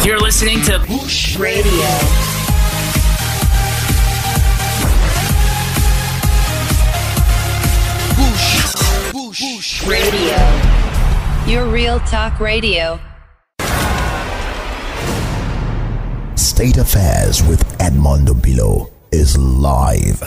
You're listening to Bush Radio. Bush Radio. Your real talk radio. State Affairs with Edmund Obilo is live.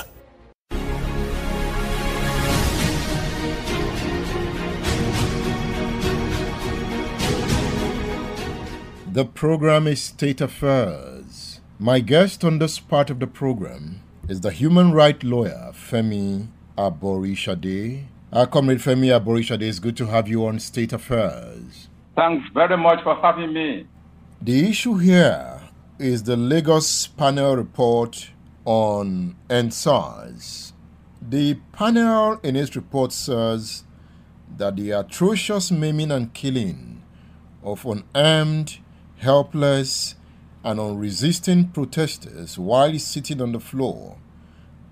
The program is State Affairs. My guest on this part of the program is the human rights lawyer, Femi Aborisade. Comrade Femi Aborisade, it's good to have you on State Affairs. Thanks very much for having me. The issue here is the Lagos panel report on EndSARS. The panel in its report says that the atrocious maiming and killing of unarmed, helpless, and unresisting protesters while sitting on the floor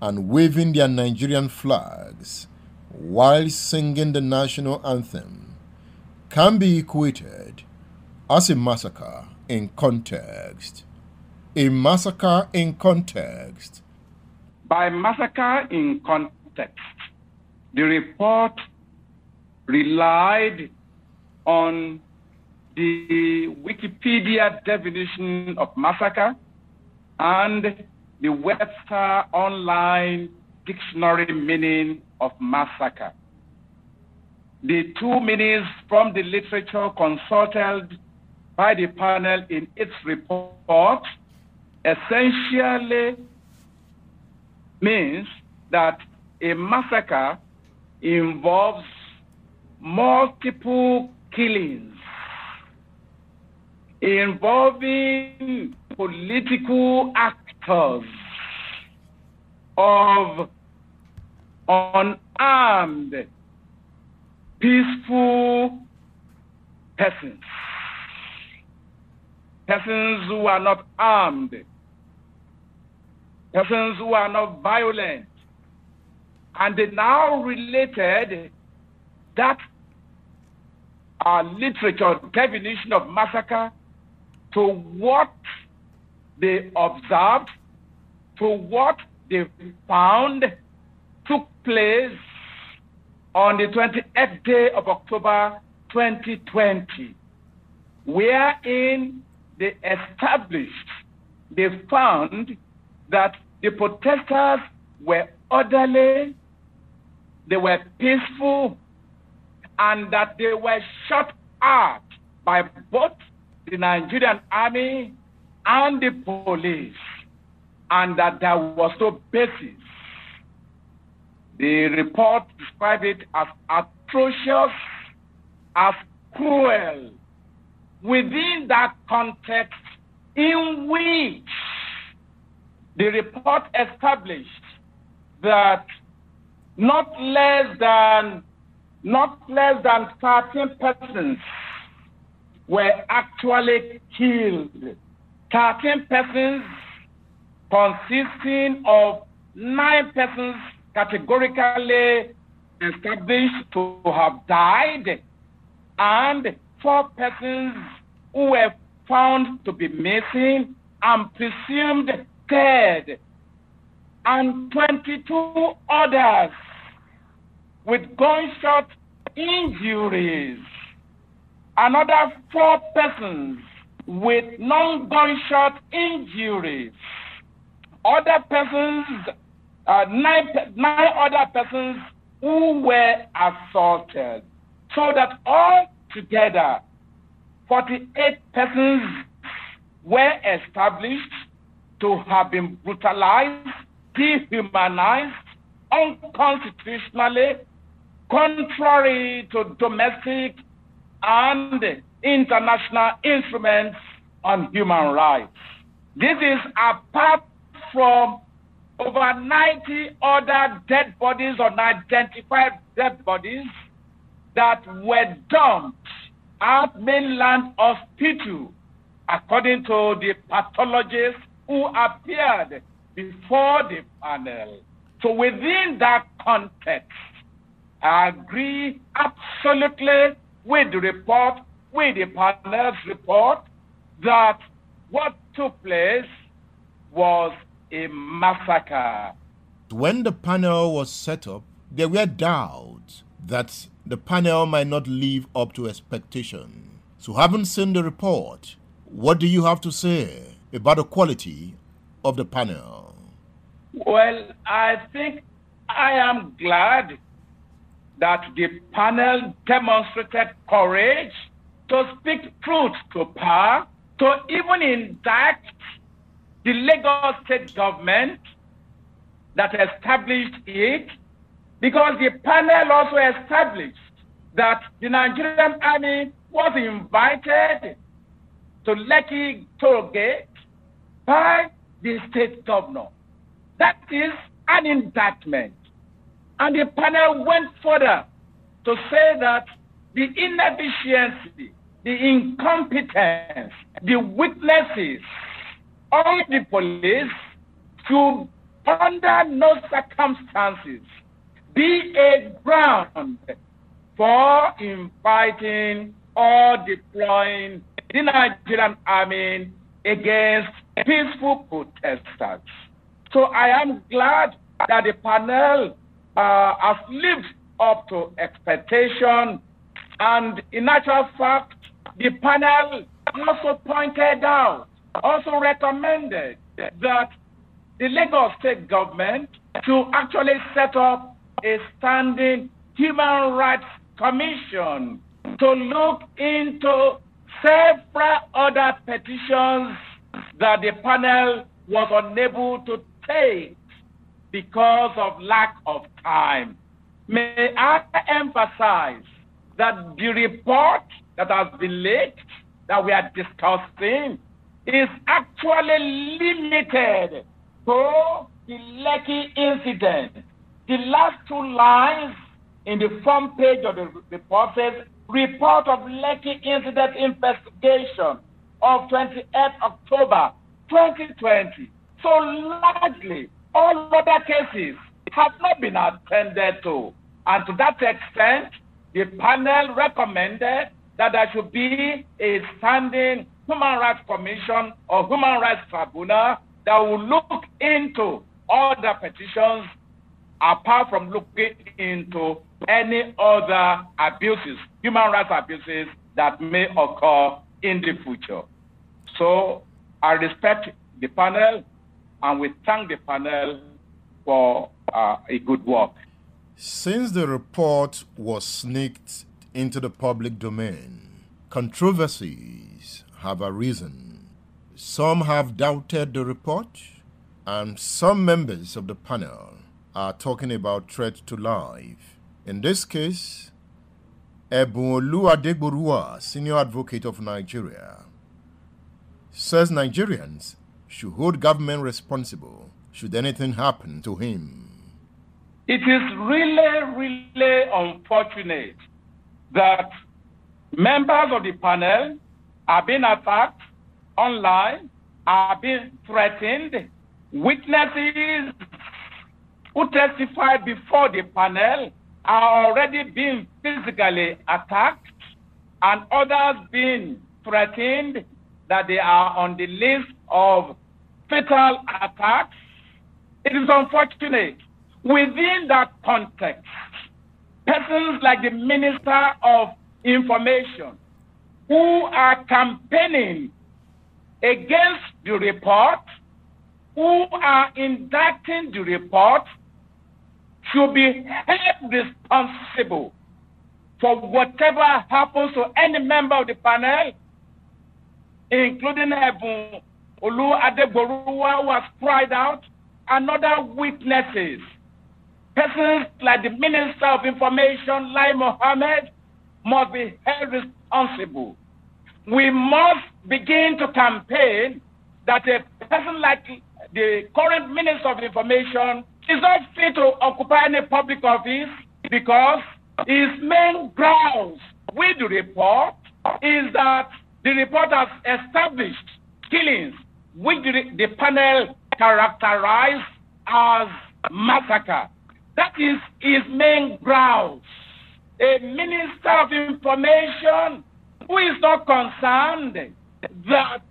and waving their Nigerian flags while singing the national anthem can be equated as a massacre in context. A massacre in context. By massacre in context, the report relied on the Wikipedia definition of massacre and the Webster Online Dictionary meaning of massacre. The two meanings from the literature consulted by the panel in its report essentially means that a massacre involves multiple killings involving political actors of unarmed, peaceful persons. Persons who are not armed. Persons who are not violent. And they now related that literature definition of massacre to what they observed, to what they found took place on the 28th day of October 2020, wherein they found that the protesters were orderly, they were peaceful, and that they were shot at by both the Nigerian army and the police, and that there was no basis. The report described it as atrocious, as cruel, within that context in which the report established that not less than 13 persons were actually killed. 13 persons consisting of 9 persons categorically established to have died and 4 persons who were found to be missing and presumed dead, and 22 others with gunshot injuries. Another 4 persons with non-gunshot injuries. Other persons, 9 other persons who were assaulted. So that all together, 48 persons were established to have been brutalized, dehumanized, unconstitutionally, contrary to domestic and international instruments on human rights. This is apart from over 90 other dead bodies, unidentified dead bodies, that were dumped at mainland hospital, according to the pathologists who appeared before the panel. So within that context, I agree absolutely with the report, with the panel's report, that what took place was a massacre. When the panel was set up, there were doubts that the panel might not live up to expectation. So having seen the report, what do you have to say about the quality of the panel? Well, I think I am glad that the panel demonstrated courage to speak truth to power, to even indict the Lagos state government that established it, because the panel also established that the Nigerian army was invited to Lekki toll gate by the state governor. That is an indictment. And the panel went further to say that the inefficiency, the incompetence, the weaknesses of the police should, under no circumstances, be a ground for inviting or deploying the Nigerian army against peaceful protesters. So I am glad that the panel has lived up to expectation, and in actual fact, the panel also pointed out, also recommended that the Lagos state government should actually set up a standing human rights commission to look into several other petitions that the panel was unable to take because of lack of time. May I emphasize that the report that has been leaked, that we are discussing, is actually limited to the Lekki incident. The last two lines in the front page of the report says, report of Lekki incident investigation of 28th October 2020. So largely, all other cases have not been attended to. And to that extent, the panel recommended that there should be a standing human rights commission or human rights tribunal that will look into all the petitions apart from looking into any other abuses, human rights abuses that may occur in the future. So I respect the panel and we thank the panel for a good work. Since the report was sneaked into the public domain, controversies have arisen. Some have doubted the report, and some members of the panel are talking about threat to life. In this case, Edmund Obilo, senior advocate of Nigeria, says Nigerians should hold government responsible should anything happen to him. It is really unfortunate that members of the panel are being attacked online, are being threatened. Witnesses who testified before the panel are already being physically attacked, and others being threatened that they are on the list of fatal attacks. It is unfortunate. Within that context, persons like the Minister of Information, who are campaigning against the report, who are indicting the report, should be held responsible for whatever happens to any member of the panel, including Edmund Obilo, who has cried out, and other witnesses. Persons like the Minister of Information, like Mohammed, must be held responsible. We must begin to campaign that a person like the current Minister of Information is not fit to occupy any public office, because his main grounds with the report is that the report has established killings which the panel characterized as massacre. That is his main grounds. A Minister of Information who is not concerned that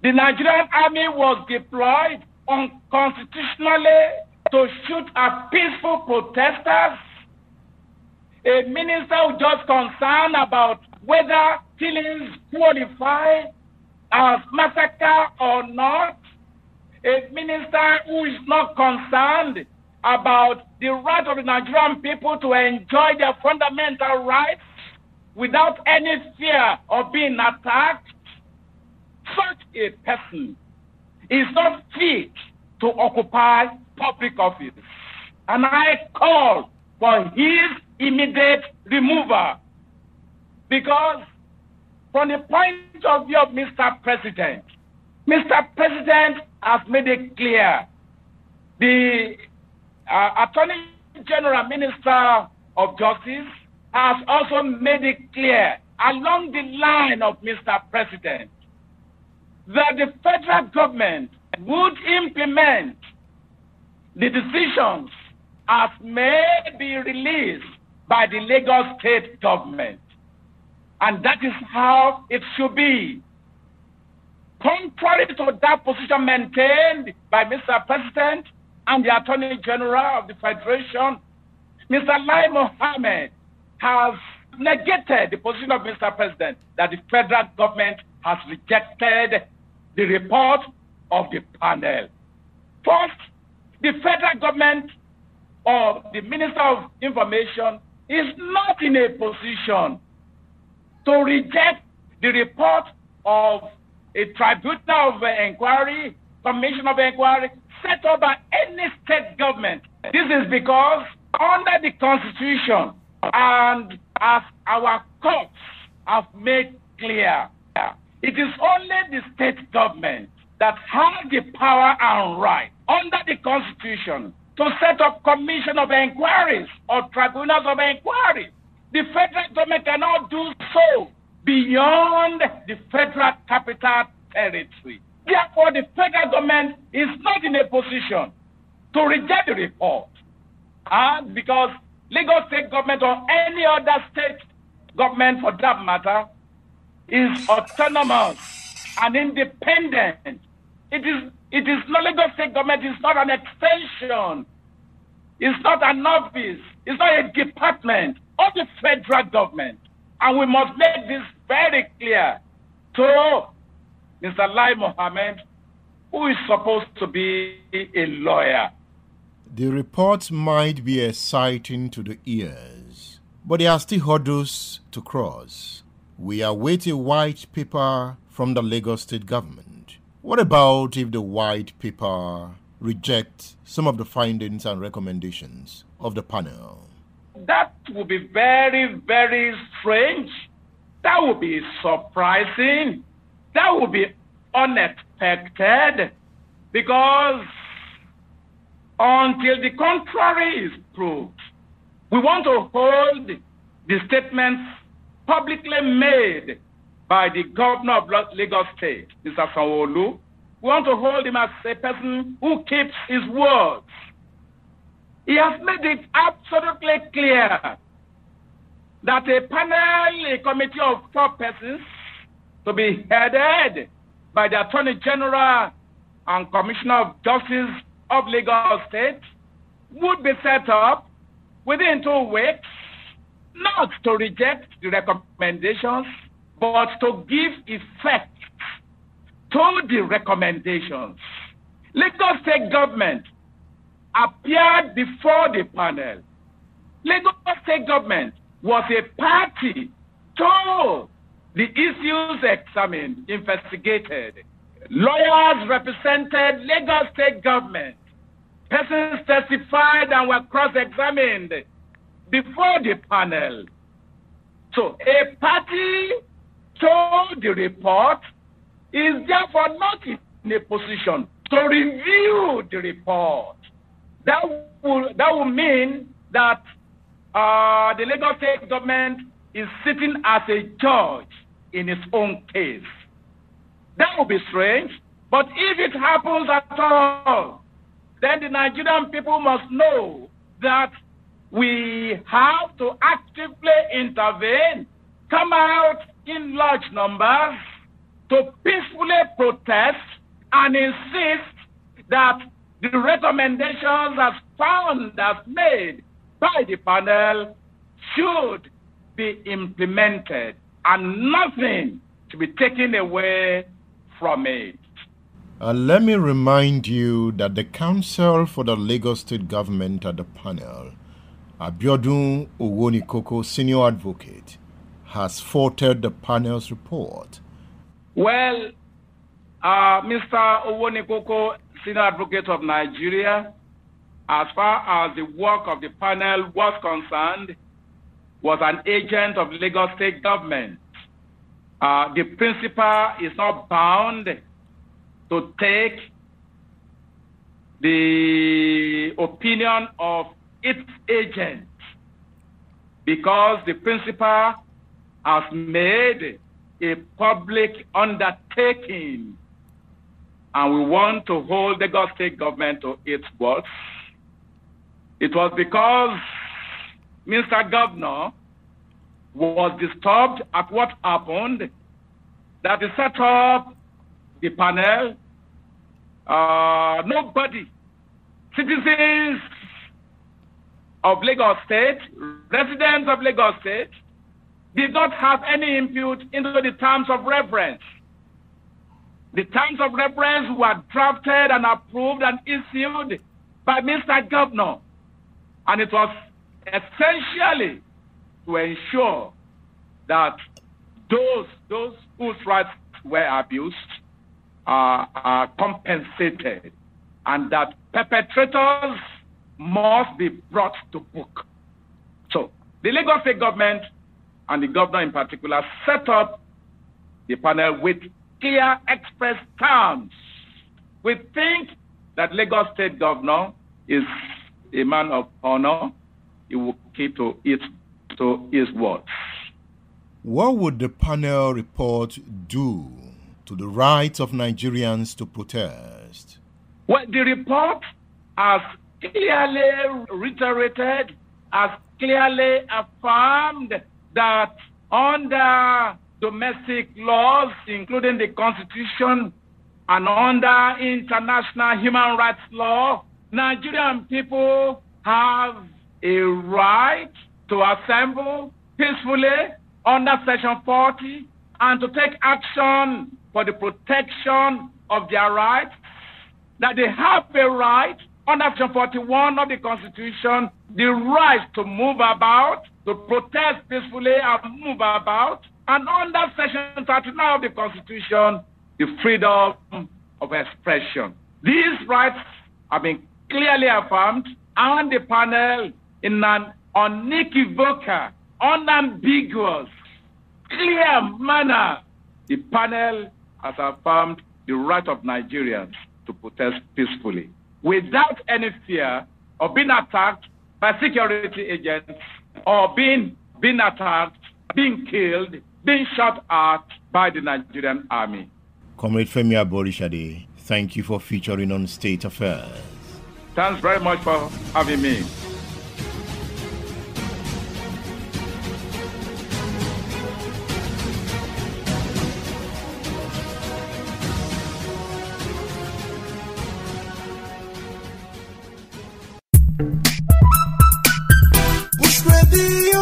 The Nigerian army was deployed unconstitutionally to shoot at peaceful protesters. A minister who just concerned about whether killings qualify as massacre or not. A minister who is not concerned about the right of the Nigerian people to enjoy their fundamental rights without any fear of being attacked. Such a person is not fit to occupy public office. And I call for his immediate removal. Because from the point of view of Mr. President has made it clear. The Attorney General Minister of Justice has also made it clear along the line of Mr. President that the federal government would implement the decisions as may be released by the Lagos state government. And that is how it should be. Contrary to that position maintained by Mr. President and the Attorney General of the Federation, Mr. Lai Mohammed has negated the position of Mr. President that the federal government has rejected the report of the panel. First, the federal government or the Minister of Information is not in a position to reject the report of a tribunal of inquiry, commission of inquiry, set up by any state government. This is because under the Constitution and as our courts have made clear, it is only the state government that has the power and right under the Constitution to set up commission of inquiries or tribunals of inquiry. The federal government cannot do so beyond the federal capital territory. Therefore, the federal government is not in a position to reject the report. And because Lagos state government or any other state government for that matter is autonomous and independent. It is not Lagos state government, it's not an extension. It's not an office. It's not a department of the federal government. And we must make this very clear to Mr. Lai Mohammed, who is supposed to be a lawyer. The reports might be exciting to the ears, but there are still hurdles to cross. We await a white paper from the Lagos state government. What about if the white paper rejects some of the findings and recommendations of the panel? That would be very, very strange. That would be surprising. That would be unexpected. Because until the contrary is proved, we want to hold the statements publicly made by the governor of Lagos State, Mr. Sanwo-Olu. We want to hold him as a person who keeps his words. He has made it absolutely clear that a panel, a committee of 4 persons, to be headed by the Attorney General and Commissioner of Justice of Lagos State, would be set up within 2 weeks, not to reject the recommendations, but to give effect to the recommendations. Lagos State government appeared before the panel. Lagos State government was a party to the issues examined, investigated. Lawyers represented Lagos State government. Persons testified and were cross-examined before the panel. So a party to the report is therefore not in a position to review the report. That will mean that the Lagos State government is sitting as a judge in its own case. That would be strange, but if it happens at all, then the Nigerian people must know that we have to actively intervene, come out in large numbers to peacefully protest and insist that the recommendations as made by the panel should be implemented and nothing to be taken away from it. Let me remind you that the counsel for the Lagos State government at the panel, Abiodun Owonikoko, senior advocate, has faulted the panel's report. Well, Mr. Owonikoko, senior advocate of Nigeria, as far as the work of the panel was concerned, was an agent of Lagos State government. The principal is not bound to take the opinion of its agent because the principal has made a public undertaking, and we want to hold the Lagos State government to its words. It was because Mr. Governor was disturbed at what happened that he set up the panel. Nobody, citizens of Lagos State, residents of Lagos State, did not have any input into the terms of reference. The terms of reference were drafted and approved and issued by Mr. Governor. And it was essentially to ensure that those whose rights were abused are compensated and that perpetrators must be brought to book. So the Lagos State government and the governor in particular set up the panel with clear express terms. We think that Lagos State governor is a man of honor. He will keep to his words. What would the panel report do to the rights of Nigerians to protest? Well, the report has clearly reiterated, has clearly affirmed that under domestic laws, including the Constitution, and under international human rights law, Nigerian people have a right to assemble peacefully under Section 40 and to take action for the protection of their rights, that they have a right under Section 41 of the Constitution, the right to move about, to protest peacefully and move about, and under Section 39 of the Constitution, the freedom of expression. These rights have been clearly affirmed, and the panel, in an unequivocal, unambiguous, clear manner, the panel has affirmed the right of Nigerians to protest peacefully without any fear of being attacked by security agents or being attacked, being killed, being shot at by the Nigerian army. Comrade Femi Aborisade, thank you for featuring on State Affairs. Thanks very much for having me. Bush Radio.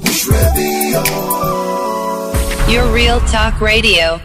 Bush Radio. Your real talk radio.